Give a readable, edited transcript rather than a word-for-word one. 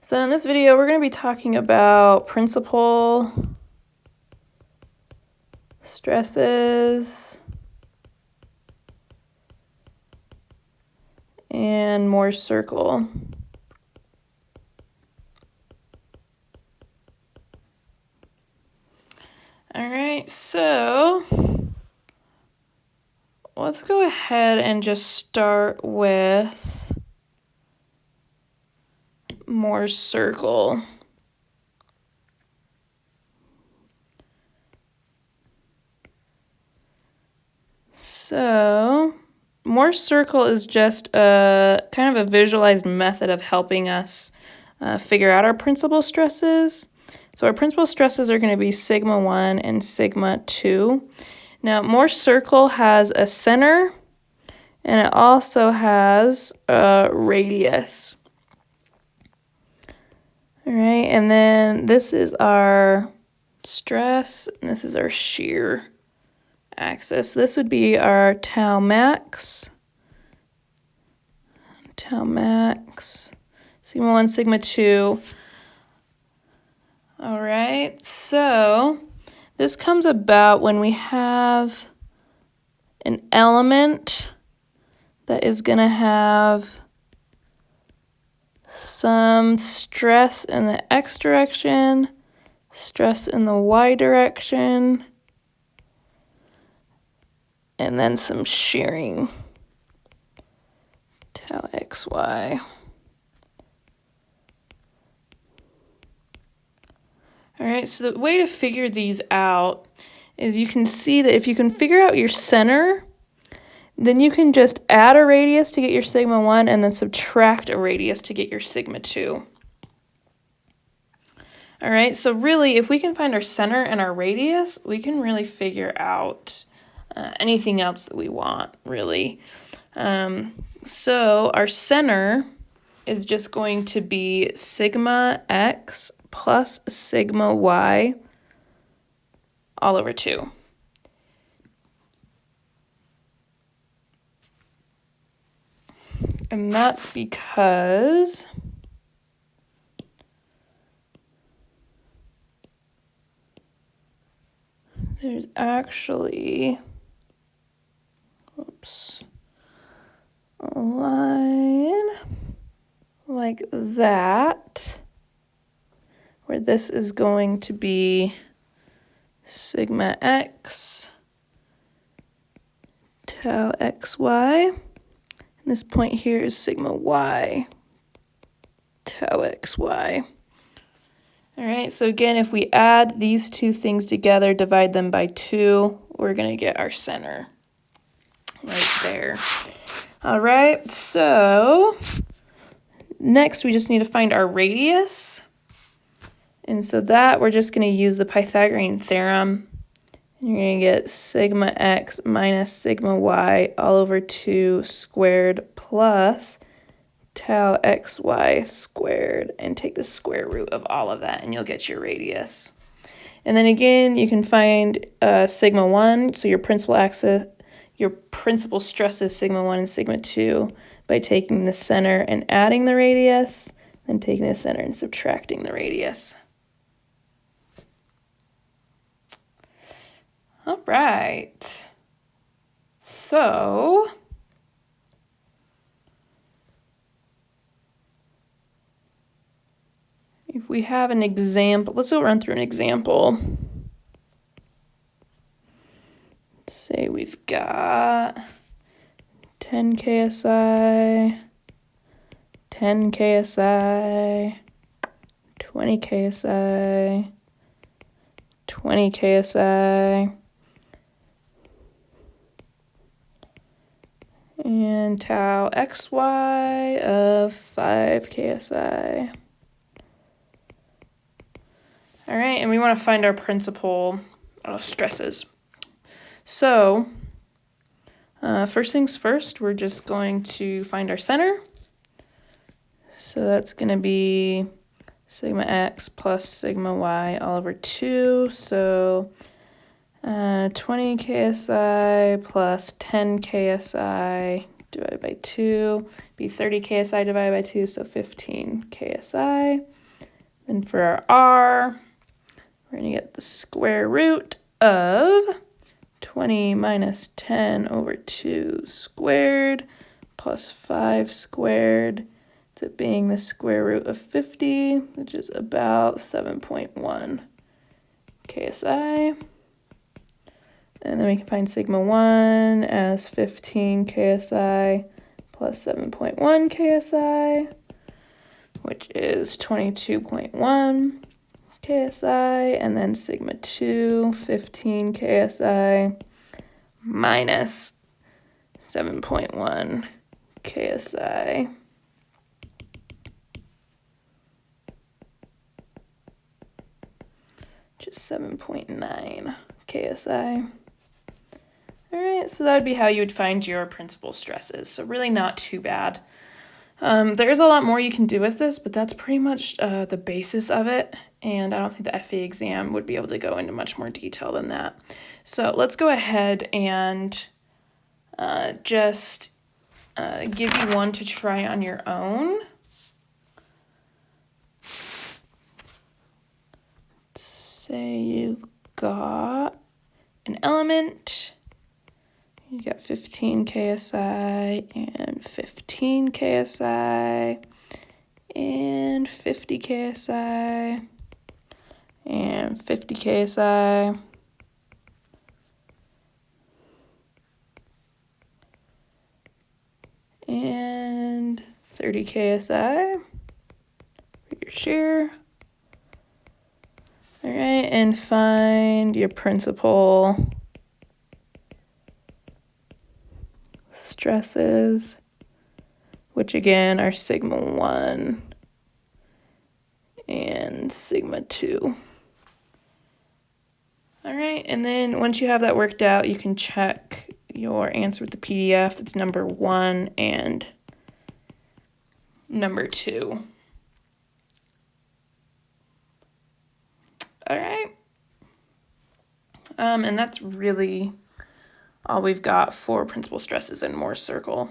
So in this video, we're going to be talking about principal stresses and Mohr's circle. All right, so let's go ahead and just start with Mohr's circle. So Mohr's circle is just a kind of a visualized method of helping us figure out our principal stresses. So our principal stresses are going to be sigma 1 and sigma 2. Now Mohr's circle has a center and it also has a radius. All right, and then this is our stress and this is our shear axis. This would be our tau max, sigma 1, sigma 2. All right, so this comes about when we have an element that is going to have some stress in the x direction, stress in the y direction, and then some shearing, tau xy. All right, so the way to figure these out is you can see that if you can figure out your center, then you can just add a radius to get your sigma 1 and then subtract a radius to get your sigma 2. All right, so really, if we can find our center and our radius, we can really figure out anything else that we want, really. So our center is just going to be sigma x plus sigma y all over 2. And that's because there's actually, a line like that, where this is going to be sigma x, tau xy, and this point here is sigma y, tau xy. All right, so again, if we add these two things together, divide them by 2, we're going to get our center right there. All right, so next we just need to find our radius. And so that we're just going to use the Pythagorean theorem. And you're going to get sigma x minus sigma y all over 2 squared plus tau xy squared, and take the square root of all of that and you'll get your radius. And then again, you can find sigma 1, so your principal stress is sigma 1 and sigma 2 by taking the center and adding the radius, then taking the center and subtracting the radius. All right, so if we have an example, let's go run through an example. Let's say we've got 10 KSI, 10 KSI, 20 KSI, 20 KSI, and tau xy of 5 KSI. All right, and we want to find our principal stresses. So first things first, we're just going to find our center. So that's going to be sigma x plus sigma y all over 2. So 20 KSI plus 10 KSI divided by 2, be 30 KSI divided by 2, so 15 KSI. And for our R, we're going to get the square root of 20 minus 10 over 2 squared plus 5 squared to being the square root of 50, which is about 7.1 KSI. And then we can find sigma 1 as 15 KSI plus 7.1 KSI, which is 22.1 KSI, and then sigma 2, 15 KSI minus 7.1 KSI. Which is 7.9 KSI. All right, so that would be how you would find your principal stresses. So really not too bad. There's a lot more you can do with this, but that's pretty much the basis of it. And I don't think the FE exam would be able to go into much more detail than that. So let's go ahead and just give you one to try on your own. Say you've got an element. You got 15 KSI and 15 KSI and 50 KSI and 50 KSI and 30 KSI for your share. All right, and find your principal stresses, which again are sigma 1 and sigma 2. All right, and then once you have that worked out, you can check your answer with the PDF. It's number 1 and number 2. All right. And that's really all we've got for principal stresses in Mohr's circle.